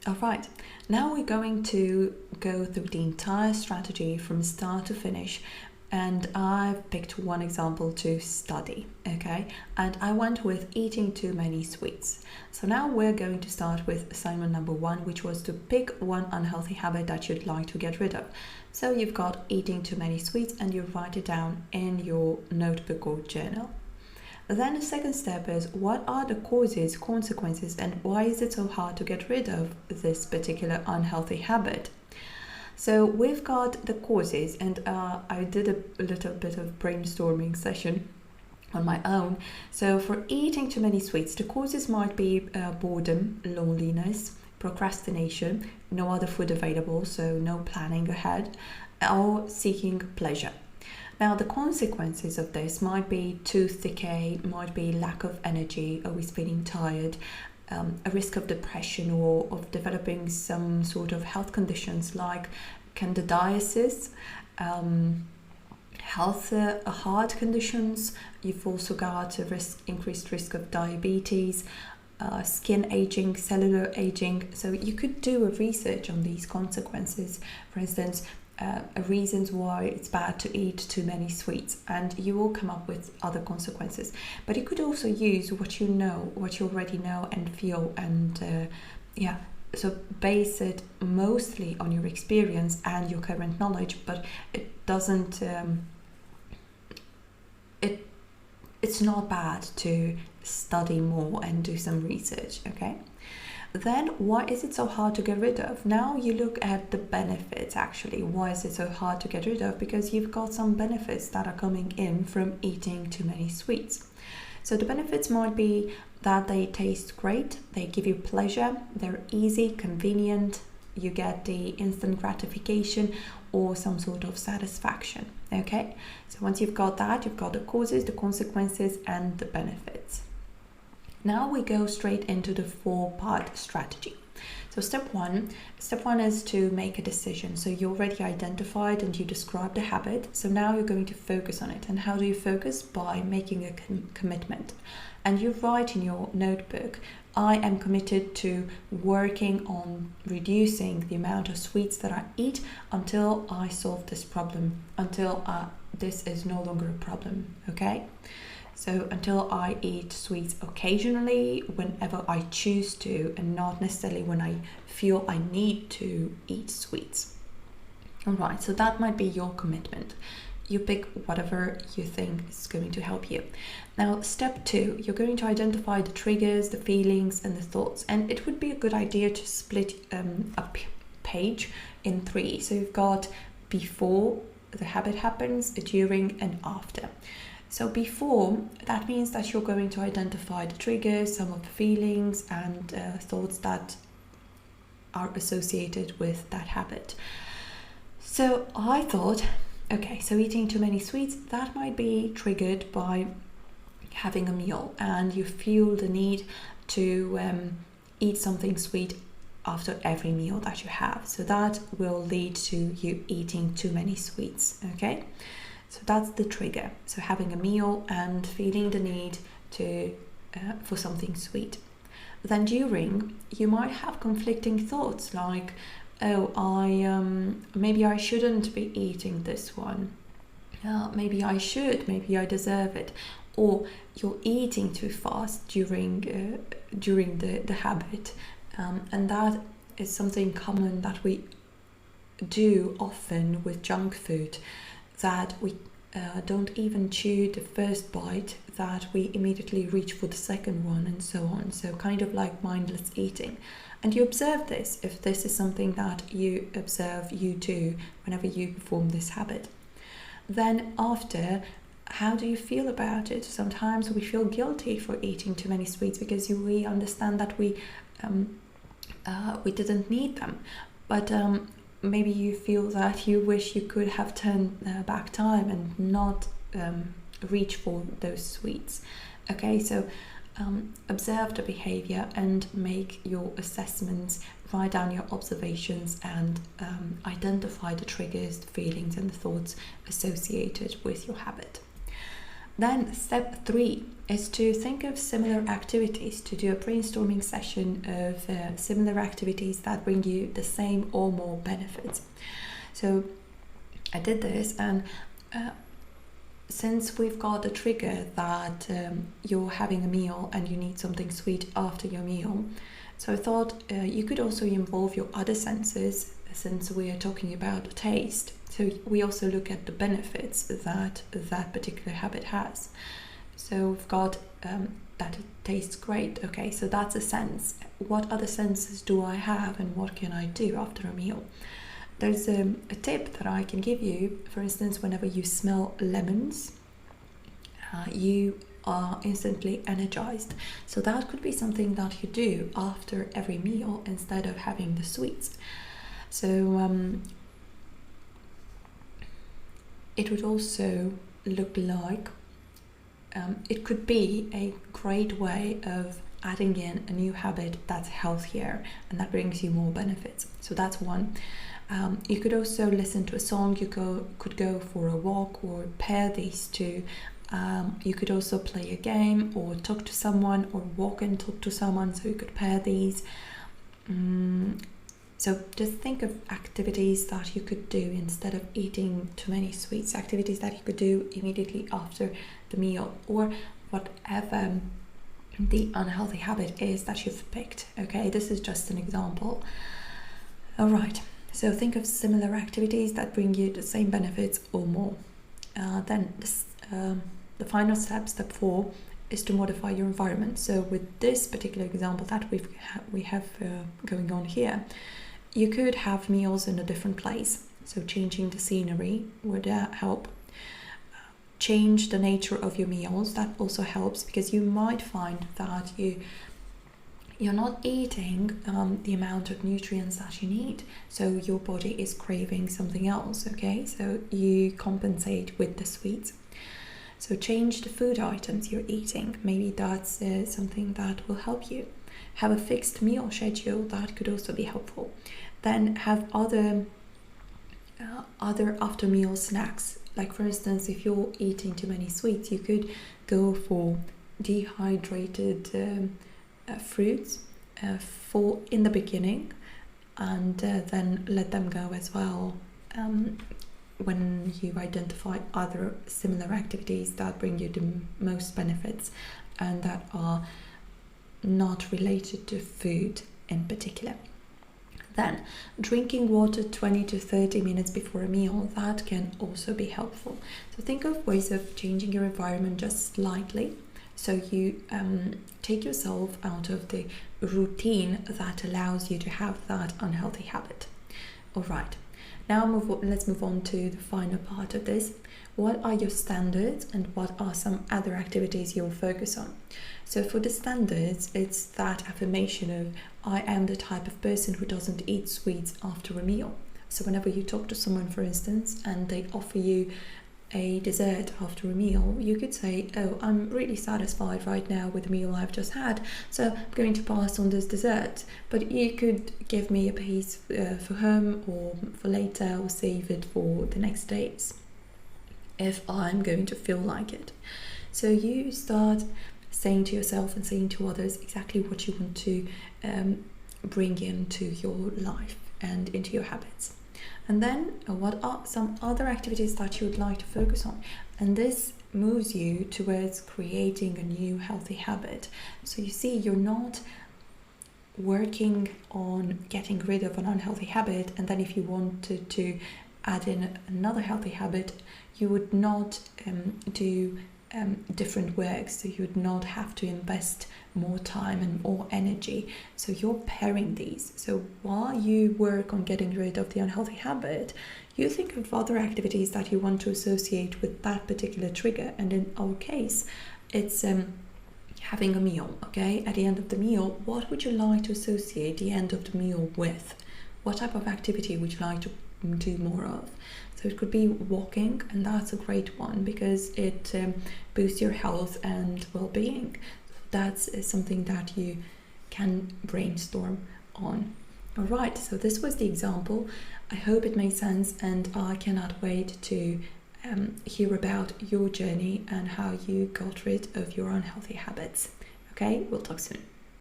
All right, now we're going to go through the entire strategy from start to finish. And I've picked one example to study, okay? And I went with eating too many sweets. So now we're going to start with assignment number 1, which was to pick one unhealthy habit that you'd like to get rid of. So you've got eating too many sweets and you write it down in your notebook or journal. Then the second step is, what are the causes, consequences, and why is it so hard to get rid of this particular unhealthy habit? So we've got the causes, and I did a little bit of brainstorming session on my own. So for eating too many sweets, the causes might be boredom, loneliness, procrastination, no other food available, so no planning ahead, or seeking pleasure. Now, the consequences of this might be tooth decay, might be lack of energy, always feeling tired, a risk of depression or of developing some sort of health conditions like candidiasis, heart conditions. You've also got a increased risk of diabetes, skin aging, cellular aging. So you could do a research on these consequences. For instance, reasons why it's bad to eat too many sweets, and you will come up with other consequences. But you could also use what you already know and feel, and so base it mostly on your experience and your current knowledge, but it doesn't it's not bad to study more and do some research, okay? Then, why is it so hard to get rid of? Now you look at the benefits actually. Why is it so hard to get rid of? Because you've got some benefits that are coming in from eating too many sweets. So the benefits might be that they taste great, they give you pleasure, they're easy, convenient, you get the instant gratification or some sort of satisfaction, okay? So once you've got that, you've got the causes, the consequences, and the benefits. Now we go straight into the 4-part strategy. So step one is to make a decision. So you already identified and you described the habit. So now you're going to focus on it. And how do you focus? By making a commitment. And you write in your notebook, I am committed to working on reducing the amount of sweets that I eat until I solve this problem, until this is no longer a problem, okay? So until I eat sweets occasionally, whenever I choose to, and not necessarily when I feel I need to eat sweets. All right, so that might be your commitment. You pick whatever you think is going to help you. Now, step 2, you're going to identify the triggers, the feelings, and the thoughts. And it would be a good idea to split a page in 3. So you've got before the habit happens, during, and after. So before, that means that you're going to identify the triggers, some of the feelings and thoughts that are associated with that habit. So I thought, okay, so eating too many sweets, that might be triggered by having a meal and you feel the need to eat something sweet after every meal that you have. So that will lead to you eating too many sweets, okay? So that's the trigger. So having a meal and feeling the need to for something sweet. Then during, you might have conflicting thoughts like, oh, maybe I shouldn't be eating this one. Maybe I should. Maybe I deserve it. Or you're eating too fast during the habit, and that is something common that we do often with junk food. That we don't even chew the first bite, that we immediately reach for the second one, and so on. So kind of like mindless eating. And you observe this if this is something that you observe you do whenever you perform this habit. Then after, how do you feel about it? Sometimes we feel guilty for eating too many sweets because we understand that we didn't need them. But maybe you feel that you wish you could have turned back time and not reach for those sweets. Okay, so observe the behavior and make your assessments, write down your observations and identify the triggers, the feelings and the thoughts associated with your habit. Then step 3 is to think of similar activities, to do a brainstorming session of similar activities that bring you the same or more benefits. So I did this, and since we've got the trigger that you're having a meal and you need something sweet after your meal, so I thought you could also involve your other senses, since we are talking about taste. So we also look at the benefits that that particular habit has. So we've got that it tastes great. Okay, so that's a sense. What other senses do I have, and what can I do after a meal? There's a tip that I can give you. For instance, whenever you smell lemons, you are instantly energized. So that could be something that you do after every meal instead of having the sweets. So it would also look like it could be a great way of adding in a new habit that's healthier and that brings you more benefits. So that's one. You could also listen to a song, could go for a walk, or pair these two. You could also play a game or talk to someone, or walk and talk to someone, so you could pair these. So just think of activities that you could do instead of eating too many sweets, activities that you could do immediately after the meal, or whatever the unhealthy habit is that you've picked. Okay, this is just an example. All right. So think of similar activities that bring you the same benefits or more. Then the final step, step 4, is to modify your environment. So with this particular example that we have going on here, you could have meals in a different place. So changing the scenery would help. Change the nature of your meals. That also helps, because you might find that you're not eating the amount of nutrients that you need, so your body is craving something else. Okay, so you compensate with the sweets. So change the food items you're eating. Maybe that's something that will help you. Have a fixed meal schedule. That could also be helpful. Then have other after meal snacks. Like, for instance, if you're eating too many sweets, you could go for dehydrated fruits for in the beginning, and then let them go as well when you identify other similar activities that bring you the most benefits and that are not related to food in particular. Then drinking water 20 to 30 minutes before a meal, that can also be helpful. So think of ways of changing your environment just slightly, so you take yourself out of the routine that allows you to have that unhealthy habit. All right, now let's move on to the final part of this. What are your standards, and what are some other activities you'll focus on? So for the standards, it's that affirmation of, I am the type of person who doesn't eat sweets after a meal. So whenever you talk to someone, for instance, and they offer you a dessert after a meal, you could say, oh, I'm really satisfied right now with the meal I've just had, so I'm going to pass on this dessert, but you could give me a piece for home or for later, or save it for the next days if I'm going to feel like it. So you start saying to yourself and saying to others exactly what you want to bring into your life and into your habits. And then what are some other activities that you would like to focus on? And this moves you towards creating a new healthy habit. So you see, you're not working on getting rid of an unhealthy habit, and then if you wanted to add in another healthy habit, you would not do different work, so you would not have to invest more time and more energy. So you're pairing these. So while you work on getting rid of the unhealthy habit, you think of other activities that you want to associate with that particular trigger. And in our case, it's having a meal. Okay, at the end of the meal, what would you like to associate the end of the meal with? What type of activity would you like to do more of? So it could be walking, and that's a great one because it boosts your health and well-being. That's something that you can brainstorm on. All right, so this was the example. I hope it made sense, and I cannot wait to hear about your journey and how you got rid of your unhealthy habits. Okay, we'll talk soon.